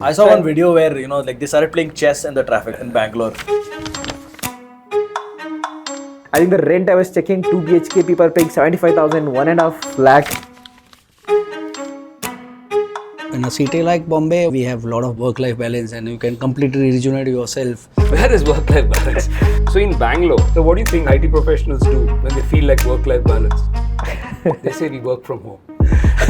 I saw one video where, like they started playing chess in the traffic in Bangalore. I think the rent I was checking, 2 BHK, people are paying 75,000, 1.5 lakh. In a city like Bombay, we have a lot of work-life balance and you can completely rejuvenate yourself. Where is work-life balance? So in Bangalore, so what do you think IT professionals do when they feel like work-life balance? They say we work from home.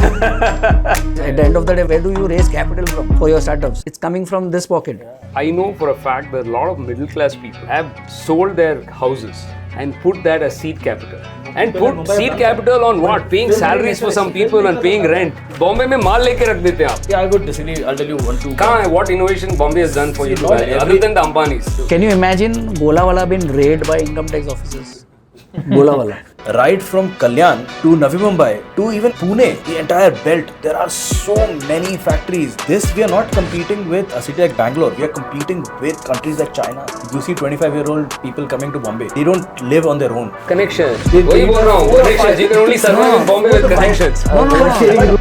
At the end of the day, where do you raise capital from for your startups? It's coming from this pocket. I know for a fact that a lot of middle-class people have sold their houses and put that as seed capital. And put seed capital on what? Paying salaries for some people and paying rent. Bombay में माल लेके रख देते हैं आप. Yeah, I would disagree. I'll tell you one, two. कहाँ है? What innovation Bombay has done for you to value, other than the Ambanis? Can you imagine Golawala being raided by income tax officers? Golawala. Right from Kalyan to Navi Mumbai to even Pune, the entire belt, there are so many factories. We are not competing with a city like Bangalore. We are competing with countries like China. You see 25-year-old people coming to Bombay. They don't live on their own. Connections. वही बोल रहा हूँ. Connections. You can only survive in Bombay with connections. No.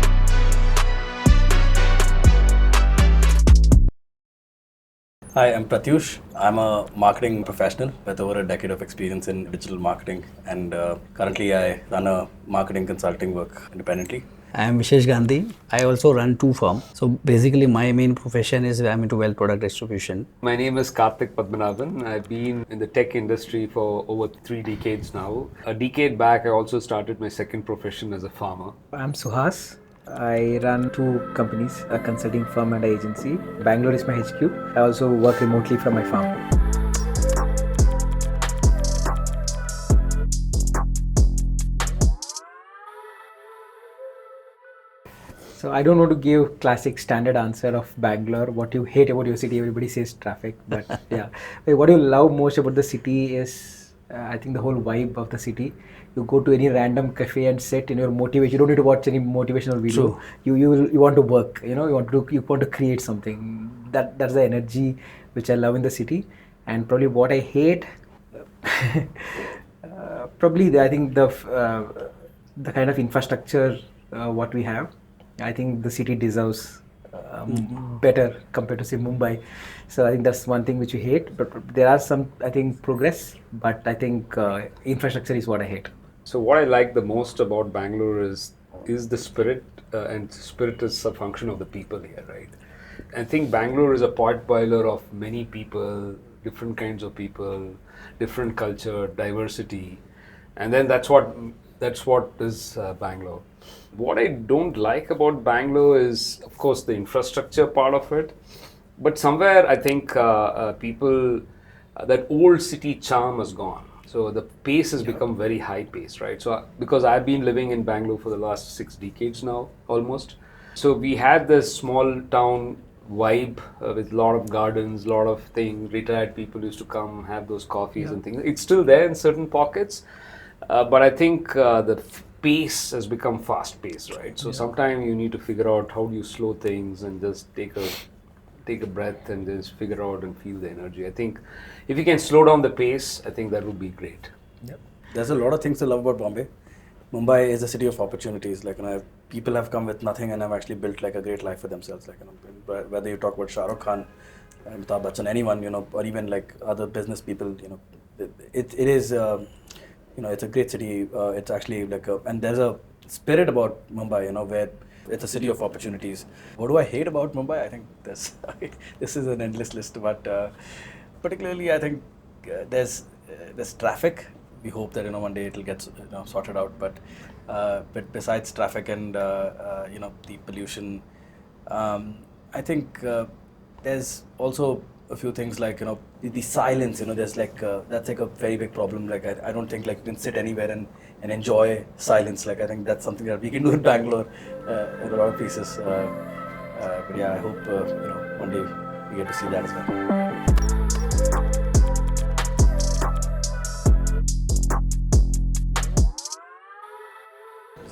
Hi, I'm Pratyush. I'm a marketing professional with over a decade of experience in digital marketing, and currently I run a marketing consulting work independently. I am Vishesh Gandhi. I also run two firms. So basically my main profession is I'm into wealth product distribution. My name is Karthik Padmanabhan. I've been in the tech industry for over 3 decades now. A decade back, I also started my second profession as a farmer. I'm Suhas. I run 2 companies, a consulting firm and an agency. Bangalore is my HQ. I also work remotely from my farm. So I don't want to give classic standard answer of Bangalore. What you hate about your city, everybody says traffic. But yeah, what you love most about the city is, I think the whole vibe of the city. You go to any random cafe and sit in your motivation. You don't need to watch any motivational video. True. You want to work. You want to create something. That's the energy which I love in the city. And probably what I hate, I think the kind of infrastructure what we have. I think the city deserves better compared to say Mumbai. So I think that's one thing which we hate. But there are some, I think, progress. But I think infrastructure is what I hate. So what I like the most about Bangalore is the spirit, and spirit is a function of the people here, right? I think Bangalore is a pot boiler of many people, different kinds of people, different culture, diversity, and then that's what is Bangalore. What I don't like about Bangalore is, of course, the infrastructure part of it, but somewhere I think people, that old city charm has gone. So the pace has become very high pace, right? So because I've been living in Bangalore for the last 6 decades now, almost. So we had this small town vibe with a lot of gardens, a lot of things. Retired people used to come, have those coffees and things. It's still there in certain pockets, but I think the pace has become fast paced, right? So sometimes you need to figure out how do you slow things and just take a breath and just figure out and feel the energy. I think if you can slow down the pace, I think that would be great. Yep. There's a lot of things to love about Bombay. Mumbai is a city of opportunities. People have come with nothing and have actually built like a great life for themselves. Whether you talk about Shah Rukh Khan, Amitabh Bachchan, anyone, or even like other business people, it is, it's a great city. It's actually and there's a spirit about Mumbai, where it's a city of opportunities. What do I hate about Mumbai? I think this is an endless list, but particularly I think there's traffic. We hope that one day it'll get sorted out. But besides traffic and the pollution, I think there's also a few things like the silence. There's that's like a very big problem. I don't think you can sit anywhere and enjoy silence. I think that's something that we can do in Bangalore in a lot of places. But yeah, I hope one day we get to see that as well.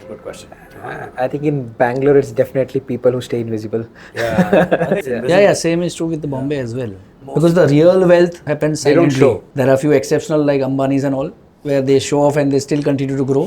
Good question. I think in Bangalore, it's definitely people who stay invisible. Yeah, same is true with the Bombay as well. Because the real wealth happens silently. They don't show. There are a few exceptional like Ambanis and all, where they show off and they still continue to grow,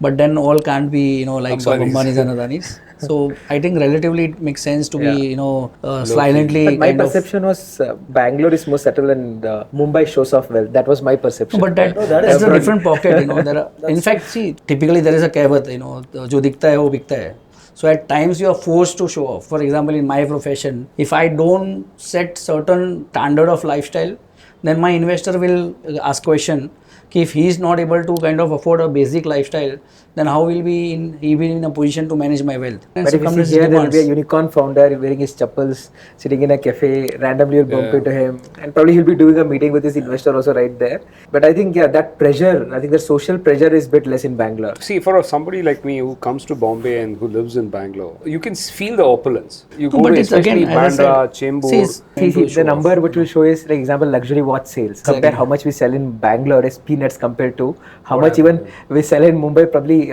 but then all can't be, you know, like Ambanis and Adanis. So I think relatively it makes sense to be, you know, silently. But my kind of- perception was Bangalore is more settled and Mumbai shows off well. That was my perception. But that is a different pocket, you know. There are, in fact, see, typically there is a kehwat, you know, jo dikhta hai wo bikta hai. So at times you are forced to show off. For example, in my profession, if I don't set certain standard of lifestyle, then my investor will ask question, कि if he is not able to kind of afford a basic lifestyle, then how will he be in a position to manage my wealth? And But if you see here, there will be a unicorn founder wearing his chappals, sitting in a cafe, randomly you'll bump into him, and probably he'll be doing a meeting with his investor also right there. But I think, that pressure, I think the social pressure is a bit less in Bangalore. See, for somebody like me who comes to Bombay and who lives in Bangalore, you can feel the opulence. You go but to it's especially again, as I Bandra, said, Chembur. see, The number which will show is, like example, luxury watch sales. Compare how much we sell in Bangalore as peanuts compared to how much even we sell in Mumbai. Probably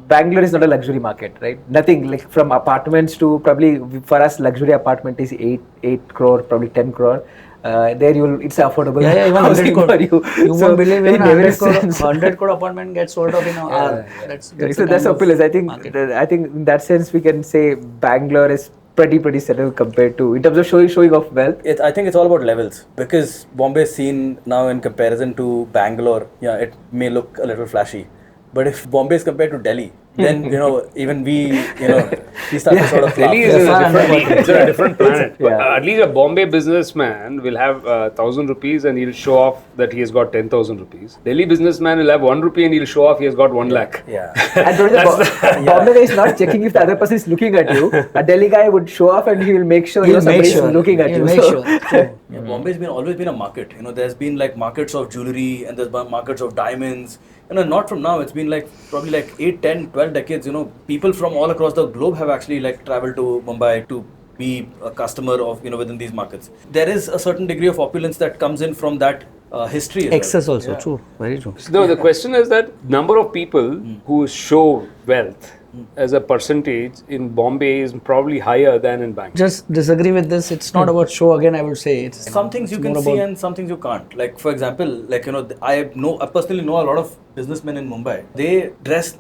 Bangalore is not a luxury market, right? Nothing like from apartments to probably for us luxury apartment is 8 crore, probably 10 crore. There it's affordable. Yeah, even 100 crore. For you. You So won't believe in even every 100 crore, sense. 100 crore apartment gets sold off in an hour. That's So that's opulence. I think in that sense we can say Bangalore is pretty settled compared to in terms of showing off wealth. I think it's all about levels, because Bombay is seen now in comparison to Bangalore. Yeah, it may look a little flashy, but if Bombay is compared to Delhi, then even we start to sort of Delhi laugh. is in a different league. It's a different planet. Yeah. But at least a Bombay businessman will have 1,000 rupees and he'll show off that he has got 10,000 rupees. Delhi businessman will have 1 rupee and he'll show off he has got 1 lakh. Yeah. And Bombay guy is not checking if the other person is looking at you. A Delhi guy would show off and he will make sure somebody is looking at you. Make So- sure. Yeah, Bombay's always been a market. There's been like markets of jewelry and there's been markets of diamonds. Not from now. It's been probably 8, 10, 12 decades. People from all across the globe have actually traveled to Mumbai to be a customer of within these markets. There is a certain degree of opulence that comes in from that history. As Excess well. also, true, very true. No, the question is that number of people who show wealth as a percentage in Bombay is probably higher than in Bangalore. Just disagree with this. It's not about show again. I would say it's Some things you can see and some things you can't. Like for example, I personally know a lot of businessmen in Mumbai. They dress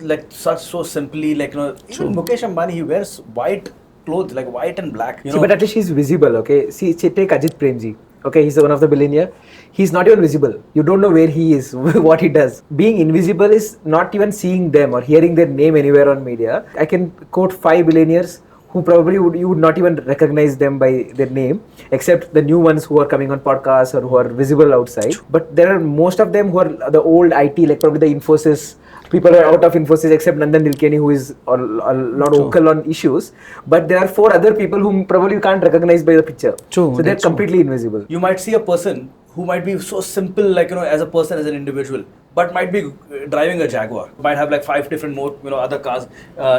so simply. Even Mukesh Ambani, he wears white clothes, like white and black. See, but at least he's visible, okay? See, take Ajit Premji. Okay, he's one of the billionaire. He's not even visible. You don't know where he is, what he does. Being invisible is not even seeing them or hearing their name anywhere on media. I can quote 5 billionaires who probably you would not even recognize them by their name, except the new ones who are coming on podcasts or who are visible outside. But there are most of them who are the old IT, like probably the Infosys. People are out of Infosys except Nandan Nilekani, who is a lot vocal on issues. But there are 4 other people whom probably you can't recognize by the picture. True, So they're completely invisible. You might see a person who might be so simple, as a person, as an individual, but might be driving a Jaguar. Might have 5 different more, other cars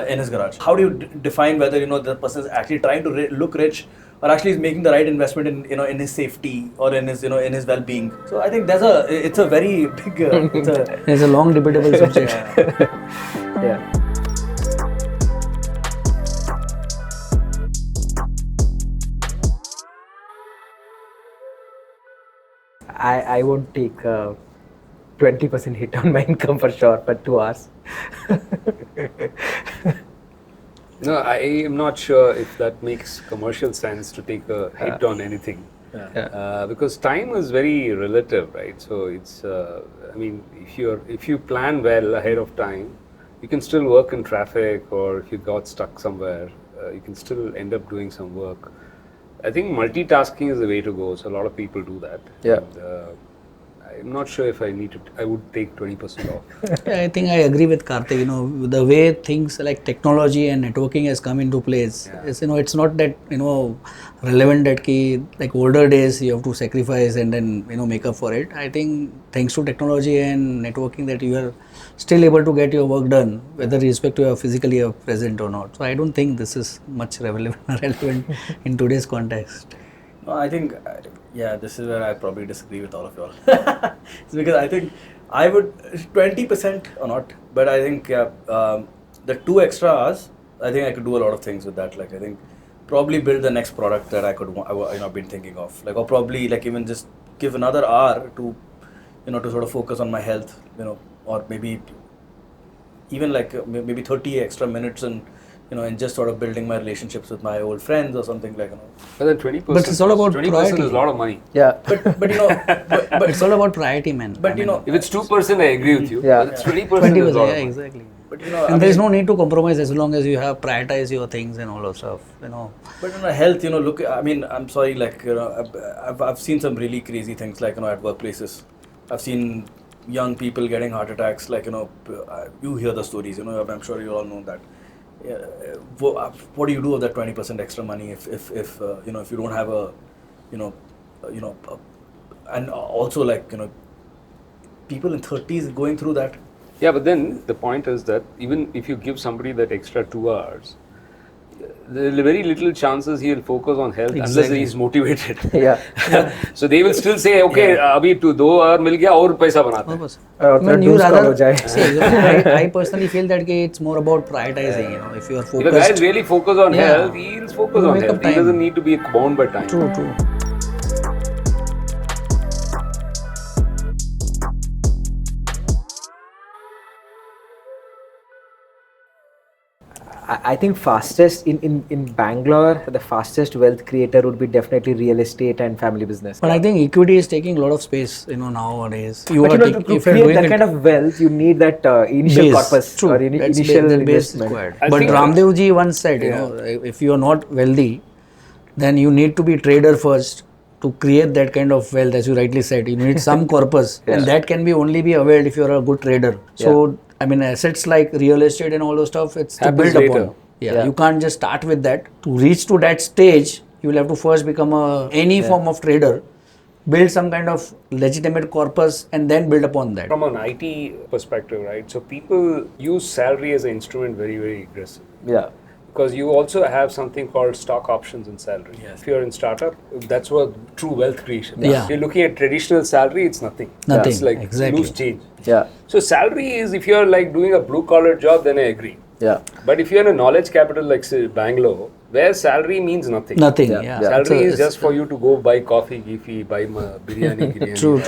in his garage. How do you define whether the person is actually trying to look rich, or actually is making the right investment in his safety or in his in his well-being? So I think it's a very big It's a long debatable subject. Yeah. I won't take 20% hit on my income for sure for 2 hours. No, I am not sure if that makes commercial sense to take a hit on anything. Because time is very relative, right? So it's, if you plan well ahead of time, you can still work in traffic, or if you got stuck somewhere, you can still end up doing some work. I think multitasking is the way to go. So a lot of people do that. Yeah. And, I'm not sure if I would take 20% off. I think I agree with Karthik. The way things like technology and networking has come into place, it's not that relevant that like older days you have to sacrifice and then make up for it. I think thanks to technology and networking that you are still able to get your work done, whether respect to you are physically present or not. So I don't think this is much relevant in today's context. No, I think, this is where I probably disagree with all of y'all. It's because I think I would 20% or not, but I think the 2 extra hours, I think I could do a lot of things with that. I think probably build the next product that I've been thinking of, or probably even just give another hour to to sort of focus on my health, or maybe even like maybe 30 extra minutes and and just sort of building my relationships with my old friends or something like But then 20%. But it's all about 20% priority. is a lot of money. Yeah. but But it's all about priority, man. but If it's 2%, I agree with you. Yeah. But it's 20%. 20%, is a lot of yeah, money. exactly. but And there's no need to compromise as long as you have prioritize your things and all of stuff. But health, look, I mean, I'm sorry, like, I've seen some really crazy things, like, at workplaces. I've seen young people getting heart attacks, like, you hear the stories, I'm sure you all know that. What do you do with that 20% extra money if you don't have and also, like, people in 30s going through that. Yeah, but then the point is that even if you give somebody that extra 2 hours, there are very little chances he'll focus on health unless he's motivated. Yeah. So they will still say, okay, abhi to 2 hour mil gaya aur paisa banate hain. I mean, you rather see, I personally feel that it's more about prioritizing. If you are focused. If a guy is really focused on Yeah. health, he'll focus on make health. up He time. doesn't need to be bound by time. True. I think fastest in Bangalore, the fastest wealth creator would be definitely real estate and family business. But I think equity is taking a lot of space, But nowadays. to create that kind of wealth, you need that initial base. corpus True. or That's initial that base is investment. required. I But think- Ramdev ji once said, if you are not wealthy, then you need to be trader first to create that kind of wealth. As you rightly said, you need some corpus, and that can be only be availed if you are a good trader. So I mean, assets like real estate and all those stuff, it's to Happens build later. upon. Yeah, you can't just start with that. To reach to that stage, you will have to first become any form of trader, build some kind of legitimate corpus, and then build upon that. From an IT perspective, right? So people use salary as an instrument very, very aggressive. Yeah. Because you also have something called stock options in salary. If you're in startup, that's what true wealth creation is. Yeah. If you're looking at traditional salary, it's nothing. Nothing, It's like exactly. loose change. Yeah. So salary is, if you're like doing a blue collar job, then I agree. Yeah. But if you're in a knowledge capital like say Bangalore, where salary means nothing. Nothing. Yeah. Yeah. Salary So is it's- just for you to go buy coffee, giffy, buy biryani. True.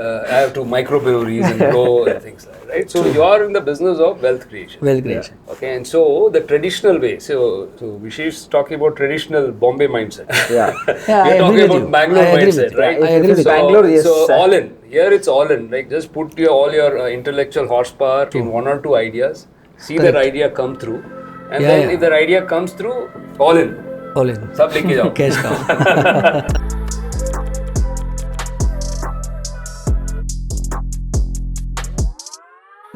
I have to microbreweries and grow and things like that, right? So you are in the business of wealth creation. Wealth creation. Okay, and so the traditional way, so Vishesh is talking about traditional Bombay mindset. Yeah. Yeah, I You're agree talking with about you. Bangalore I agree mindset, with you. right? I agree with you. Bangalore, yes, So sir. all in. Here it's all in. Like just put all your intellectual horsepower in 1 or 2 ideas, see that idea come through, and then if that idea comes through, all in. All in. Sab leke jao. Cash cow.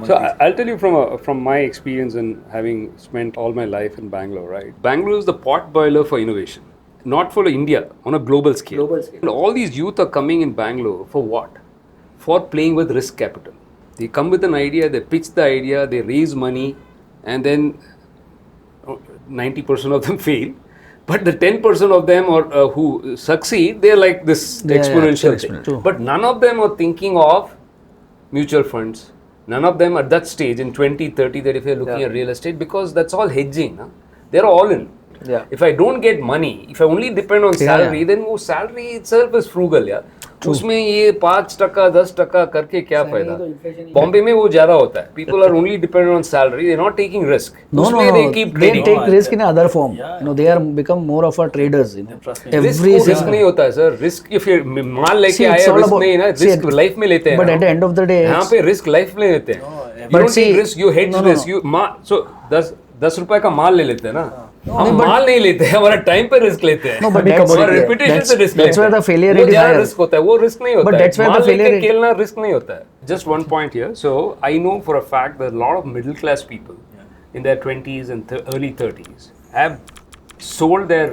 So I'll tell you from my experience and having spent all my life in Bangalore, right? Bangalore is the pot boiler for innovation, not for India, on a global scale. And all these youth are coming in Bangalore for what? For playing with risk capital. They come with an idea, they pitch the idea, they raise money, and then 90% of them fail. But the 10% of them who succeed, they're like this exponential thing. True. But none of them are thinking of mutual funds. None of them at that stage in 2030 that if you're looking at real estate, because that's all hedging. Huh? They're all in. Yeah. If I don't get money, if I only depend on salary, then वो salary itself is frugal. Yeah? उसमें ये 5%, 10% करके क्या फायदा? बॉम्बे में वो ज्यादा होता है. People are only dependent on salary. They're not taking risk. No. They keep They trading. take risk in other form. They are become more of a traders. Trust me. Risk नहीं होता है सर. रिस्क if you माल लेके See, it's आया all risk about- नहीं ना. see, risk life में लेते हैं. But at the end of the day, यहाँ पे रिस्क लाइफ में लेते हैं. You But don't see- take risk. You hedge No. risk. You so 10 रुपए का माल ले लेते हैं ना. हम माल नहीं लेते हैं, हमारा टाइम पे रिस्क लेते हैं. No, but that's- हमारा रेपुटेशन से risk that's where the failure वो rate is ज्यादा higher. रिस्क होता है, वो रिस्क नहीं होता But है. that's where the mall failure लेके rate- खेलना रिस्क नहीं होता है. Just one point here. So I know for a fact that a lot of middle class people in their 20s and early 30s have sold their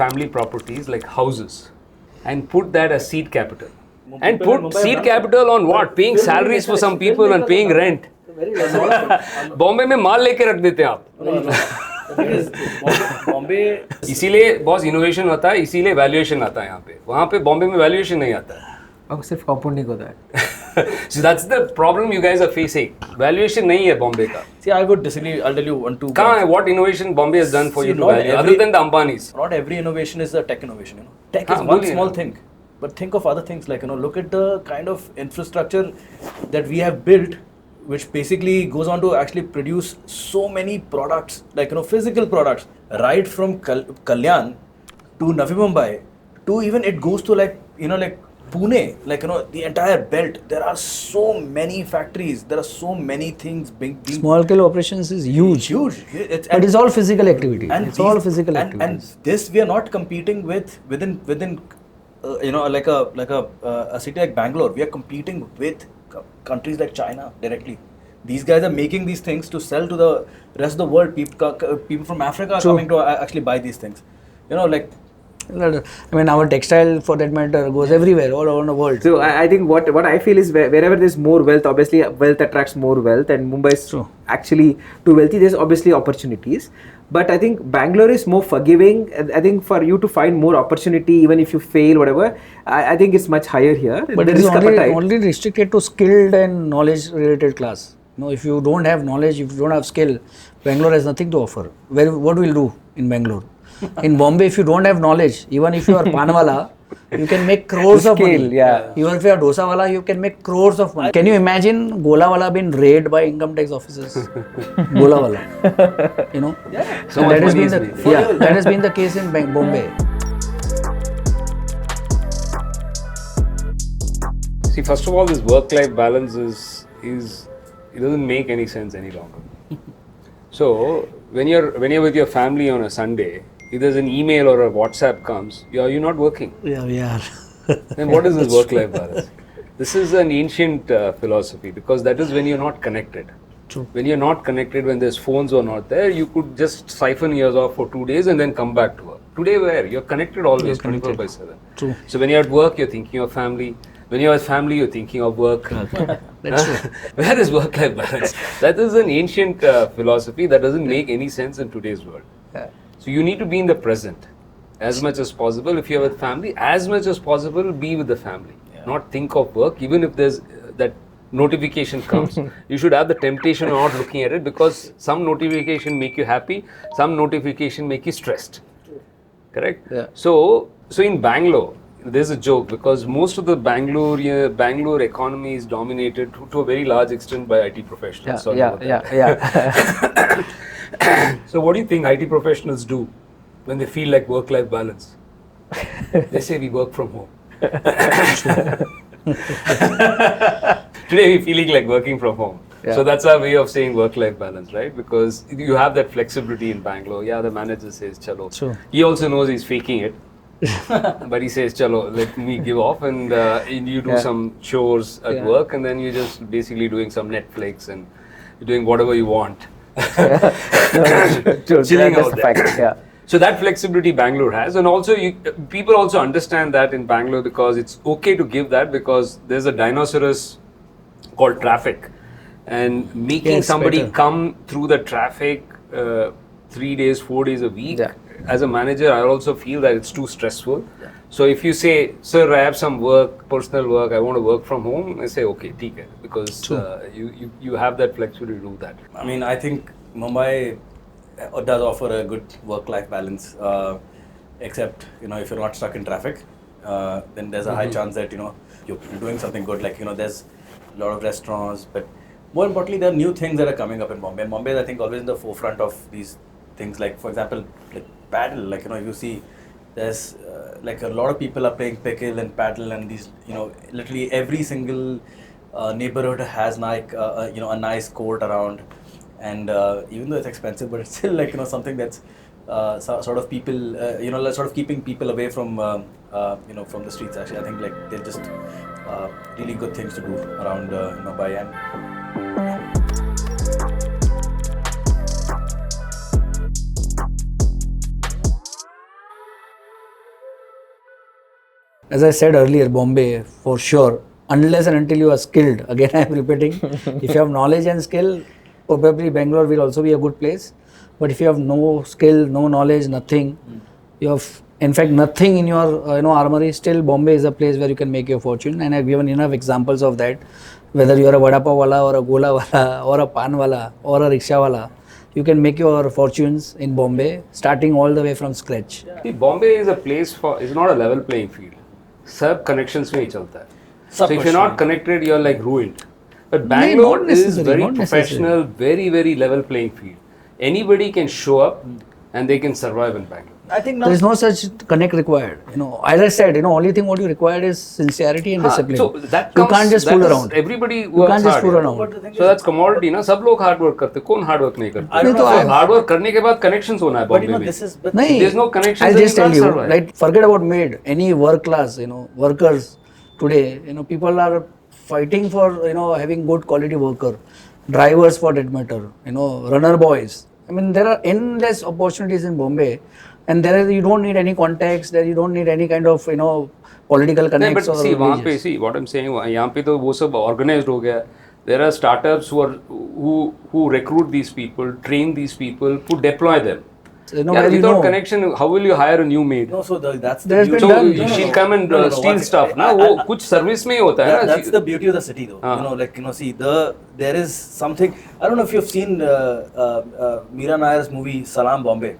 family properties like houses and put that as seed capital. And put seed capital on what? Paying salaries for some people and paying rent. Bombay में माल लेके रख देते हैं आप. बॉम्बे इसीलिए बहुत innovation होता है, इसीलिए वैल्यूएशन आता है यहाँ पे. वहाँ पे बॉम्बे में वैल्यूएशन नहीं आता है. अब सिर्फ कंपाउंडिंग होता है. So that's the problem you guys are facing. Valuation नहीं है बॉम्बे का. See, I would disagree. I'll tell you one, two. कहाँ है? What innovation Bombay has done for See, you to not value every- other than the Ambanis? Not every innovation is a tech innovation. Tech is हाँ, one बोलिए small ना. thing, but think of other things like look at the kind of infrastructure that we have built which basically goes on to actually produce so many products, like, physical products, right from Kalyan to Navi Mumbai, to even it goes to like Pune, like, the entire belt. There are so many factories, there are so many things being Small scale operations is huge. huge. But it's all physical activity. And It's all these- physical and activities. this we are not competing within like a city like Bangalore. We are competing with countries like China directly. These guys are making these things to sell to the rest of the world. People from Africa are True. coming to actually buy these things. Like, I mean, our textile, for that matter, goes everywhere, all over the world. So I think what I feel is wherever there's more wealth, obviously wealth attracts more wealth, and Mumbai is True. actually too wealthy. There's obviously opportunities, but I think Bangalore is more forgiving. And I think for you to find more opportunity, even if you fail, whatever, I think it's much higher here. But The it is risk appetite- only restricted to skilled and knowledge related class. If you don't have knowledge, if you don't have skill, Bangalore has nothing to offer. What will do in Bangalore? In Bombay, if you don't have knowledge, even if you are panwala, you can make crores of Skill, money. yeah. Even if you are dosa wala, you can make crores of money. Can you imagine gola wala being raided by income tax officers? Gola wala. yeah. So And much that has money been is the made. that has been the case in Bombay. See, first of all, this work-life balance is it doesn't make any sense any longer. So when you're with your family on a Sunday, if there's an email or a WhatsApp comes, you're not working. Yeah, we are. Then what is this work-life balance? This is an ancient philosophy, because that is when you're not connected. True. When you're not connected, when there's phones or not there, you could just siphon yours off for 2 days and then come back to work. Today, where? You're connected always, 24/7. True. So when you're at work, you're thinking of family. When you're with family, you're thinking of work. That's true. Where is work-life balance? That is an ancient philosophy that doesn't make any sense in today's world. Yeah. So you need to be in the present as much as possible. If you're with family, as much as possible, be with the family. Not think of work. Even if there's that notification comes, you should have the temptation of not looking at it, because some notification make you happy, some notification make you stressed. Correct? Yeah. So in Bangalore, there's a joke, because most of the Bangalore economy is dominated to a very large extent by IT professionals. Sorry about that. yeah. So what do you think IT professionals do when they feel like work-life balance? They say we work from home. Today we're feeling like working from home. Yeah. So that's our way of saying work-life balance, right? Because you have that flexibility in Bangalore. Yeah, the manager says, chalo. True. He also knows he's faking it. But he says, chalo, let me give off, and you do some chores at work, and then you're just basically doing some Netflix and you're doing whatever you want. True. Chilling That's out the there. fact. Yeah. So that flexibility Bangalore has, and also people also understand that in Bangalore, because it's okay to give that, because there's a dinosaurus called traffic, and making Yes, somebody better. come through the traffic 3 days, 4 days a week. Yeah. As a manager, I also feel that it's too stressful. So if you say, sir, I have some work, personal work, I want to work from home, I say, okay, take it, because you have that flexibility to do that. I mean, I think Mumbai does offer a good work-life balance, except if you're not stuck in traffic, then there's a high chance that you're doing something good. Like there's a lot of restaurants, but more importantly, there are new things that are coming up in Bombay. And Bombay is, I think, always in the forefront of these things. Like, for example, like paddle. Like you see, there's like a lot of people are playing pickle and paddle, and these literally every single neighborhood has like a nice court around. And even though it's expensive, but it's still like something that's sort of people sort of keeping people away from from the streets. Actually, I think like they're just really good things to do around Mumbai. And As I said earlier, Bombay, for sure, unless and until you are skilled, again I am repeating, if you have knowledge and skill, probably Bangalore will also be a good place. But if you have no skill, no knowledge, nothing, you have in fact nothing in your armory, still Bombay is a place where you can make your fortune. And I've given enough examples of that. Whether you are a vada pav wala or a gola wala or a pan wala or a rickshaw wala, you can make your fortunes in Bombay, starting all the way from scratch. See, Bombay is a place it's not a level playing field. Sab connections mein hi chalta hai. So if you're not connected, you're like ruined. But not Bangalore is necessary, very not necessary. professional, very, very level playing field. Anybody can show up and they can survive in Bangalore. I think now There is no such connect required. As I said, only thing what you require is sincerity and discipline. So that you comes, can't just that fool is- around. Everybody You works can't just hard. fool yeah. around. But the thing So is- that's commodity ना सब लोग hard work करते कौन hard work नहीं करते I don't know, तो I- hard work करने के बाद connections होना है but Bombay में this is but Nahi, there's no connections, I'll then just you tell can't you, survive. like forget about maid. Any work class, workers today, people are fighting for having good quality worker, drivers for that matter, runner boys. I mean, there are endless opportunities in Bombay, and you don't need any context. There you don't need any kind of political नहीं connects but or see वहाँ पे religious. see what I'm saying यहाँ पे तो वो सब organized हो गया there are startups who recruit these people train these people to deploy them So, yeah, where without connection how will you hire a new maid no, so that's the There's beauty. been so done. she'll come and No, steal one stuff second. ना वो कुछ service में ही होता है ना That's the beauty of the city, though. हाँ. See, there is something. I don't know if you've seen Meera Nair's movie Salam Bombay.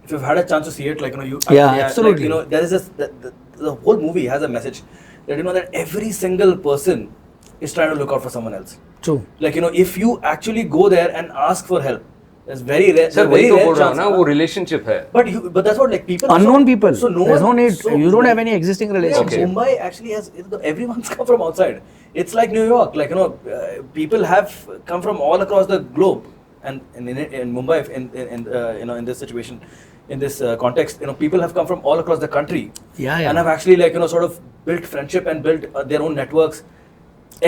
If you've had a chance to see it, absolutely. there is this. The whole movie has a message that that every single person is trying to look out for someone else. True. If you actually go there and ask for help, there's very rare. Sir वही very तो rare बोल रहा हूँ chance, ना वो relationship है But that's what people. Unknown people. So no There's one, no need. so- You don't have any existing relationship. Yeah, Mumbai actually has everyone's come from outside. It's like New York, people have come from all across the globe, and in Mumbai, in this situation, in this context, people have come from all across the country, Yeah. and have actually sort of built friendship and built their own networks.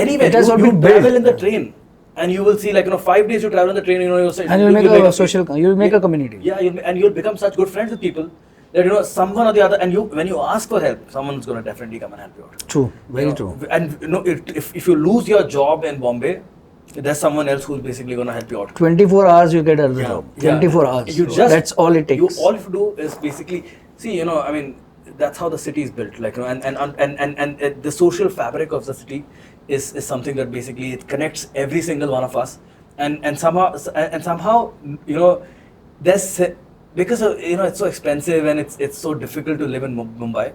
Anyway, It has all you been travel built. in the train, and you will see 5 days you travel on the train, you'll say, And you'll make a social. You'll make a yeah, community. Yeah, you'll become such good friends with people that someone or the other, and when you ask for help, someone's going to definitely come and help you out. True. Very You true. know, And if you lose your job in Bombay, there's someone else who's basically going to help you out. 24 hours you get another job. Yeah. 24 hours. You just, That's all it takes. All you have to do is basically see. I mean, that's how the city is built. And the social fabric of the city is something that basically it connects every single one of us. And somehow there's because it's so expensive and it's so difficult to live in Mumbai.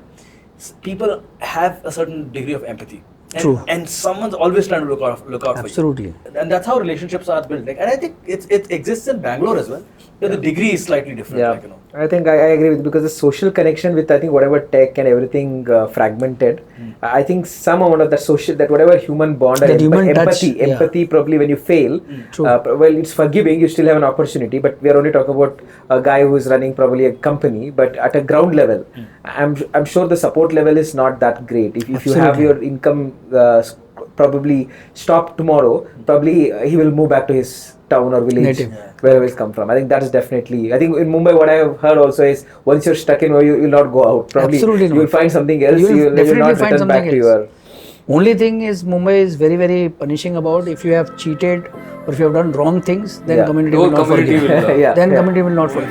People have a certain degree of empathy. True. And someone's always trying to look out Absolutely. for you. And that's how relationships are built. And I think it exists in Bangalore as well. But the degree is slightly different. Yeah, I think I agree with, because the social connection with, I think, whatever tech and everything fragmented, I think some amount of that social, that whatever human bond or That human touch, empathy probably when you fail, True. well, it's forgiving, you still have an opportunity, but we are only talking about a guy who is running probably a company, but at a ground level, I'm sure the support level is not that great. If you have your income probably stop tomorrow, probably he will move back to his town or village, wherever he's come from. I think that is definitely, I think in Mumbai what I have heard also is once you're stuck in, you will not go out. Probably Absolutely you will not. find something else, You will you will definitely not find return back something to else. your... Only thing is Mumbai is very, very punishing about if you have cheated or if you have done wrong things, then Yeah. community The will whole not community forgive. will, Yeah, Then yeah. community will not forgive.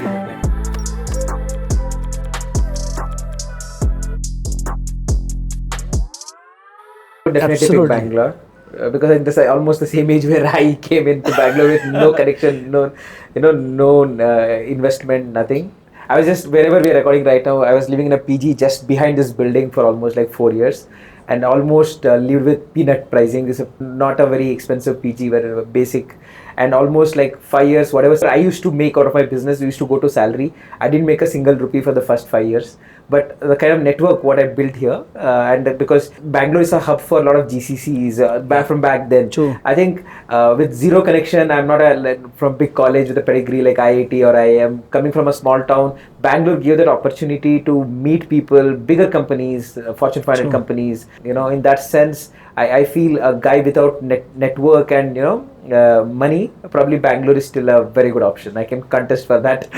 Definitely pick Absolutely. Bangalore, because at this almost the same age where I came into Bangalore with no connection, no investment, nothing. I was just, wherever we are recording right now, I was living in a PG just behind this building for almost like 4 years, and almost lived with peanut pricing. This is not a very expensive PG, where basic, and almost like 5 years, whatever I used to make out of my business, we used to go to salary. I didn't make a single rupee for the first 5 years. But the kind of network what I built here, and because Bangalore is a hub for a lot of GCCs back then. True. I think with zero connection, I'm not from big college with a pedigree like IIT or IIM. Coming from a small town, Bangalore gave that opportunity to meet people, bigger companies, Fortune 500 companies. In that sense, I feel a guy without network and money, probably Bangalore is still a very good option. I can contest for that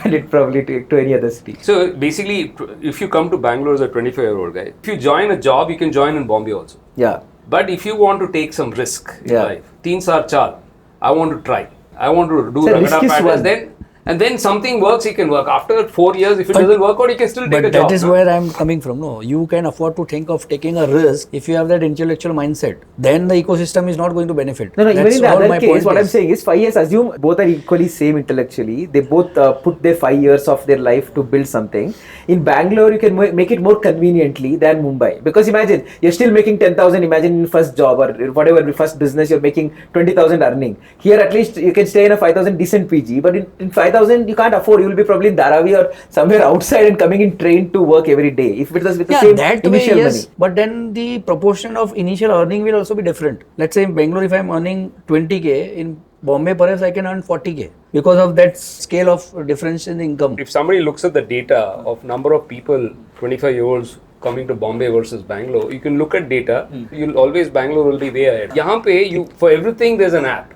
and it probably to any other city. So basically, if you come to Bangalore as a 25-year-old guy, if you join a job, you can join in Bombay also. Yeah. But if you want to take some risk in Yeah. life, 3 saal chal, I want to try. I want to do Sir, Ragada risk is patterns, one. then And then something works, he can work. After 4 years, if it doesn't work out, he can still take a But job. that is where I'm coming from. No, you can afford to think of taking a risk if you have that intellectual mindset. Then the ecosystem is not going to benefit. No, even That's in the all other my case, point what I'm is. saying is 5 years, assume both are equally same intellectually. They both put their 5 years of their life to build something. In Bangalore, you can make it more conveniently than Mumbai. Because imagine, you're still making 10,000, imagine in first job or whatever, first business, you're making 20,000 earning. Here, at least you can stay in a 5,000 decent PG. But in 5,000, you can't afford. You will be probably in Dharavi or somewhere outside and coming in train to work every day. If it was with the Yeah, same that way, initial yes. money. But then the proportion of initial earning will also be different. Let's say in Bangalore, if I'm earning 20k, in Bombay, perhaps I can earn 40k because of that scale of difference in income. If somebody looks at the data of number of people, 25-year-olds coming to Bombay versus Bangalore, you can look at data. You'll always, Bangalore will be way ahead. Yahan pe, for everything, there's an app.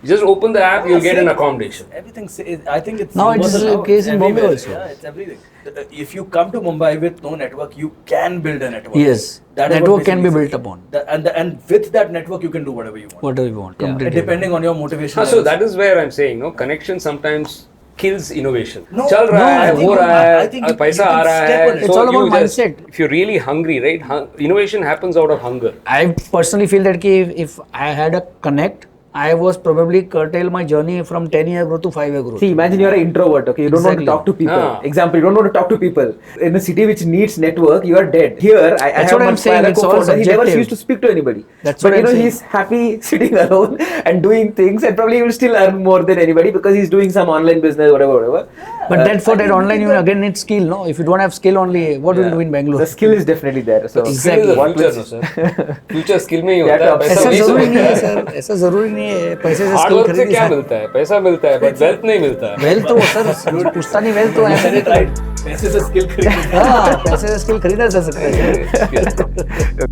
You just open the app, you'll get an accommodation. Everything. I think it's Now it's universal the case in Bombay everywhere. also. Yeah, it's everything. If you come to Mumbai with no network, you can build a network. Yes, That is what network can be basically built upon. and with that network, you can do whatever you want. Whatever you want. Completely. Depending on your motivation. So levels. that is where I'm saying, no, connection sometimes kills innovation. No, Chal raha I hai, think ho you- raha hai, I think you paisa can aa raha step hai. on it. It's all you about just- mindset. If you're really hungry, right? Innovation happens out of hunger. I personally feel that if I had a connect, I was probably curtail my journey from 10-year growth to 5-year growth. See, imagine you're an introvert, okay? You don't want to Exactly. talk to people. Ah. Example, you don't want to talk to people. In a city which needs network, you are dead. Here, I That's have what I'm one saying, father it's all co-founder, he never subjective. used to speak to anybody. That's but what you know, I'm saying. he's happy sitting alone and doing things, and probably he will still earn more than anybody because he's doing some online business, whatever. But that for I that think online, you that- again need skill, no? If you don't have skill only, what will you do in Bangalore? The skill is definitely there. So Exactly. Skill is the what future, will- no, sir. Future skill में ही Yeah, होता है. तो पैसा ऐसा नहीं जरूरी है. नहीं है सर, ऐसा जरूरी नहीं है पैसे से हार्ड स्किल वर्क से खरीद क्या मिलता है? पैसा मिलता है, but wealth नहीं मिलता है. वेल्थ तो सर पूछता नहीं वेल्थ तो You said it है right. पैसे से skill खरीदना। हाँ पैसे से स्किल खरीदा जा सकता है Skill.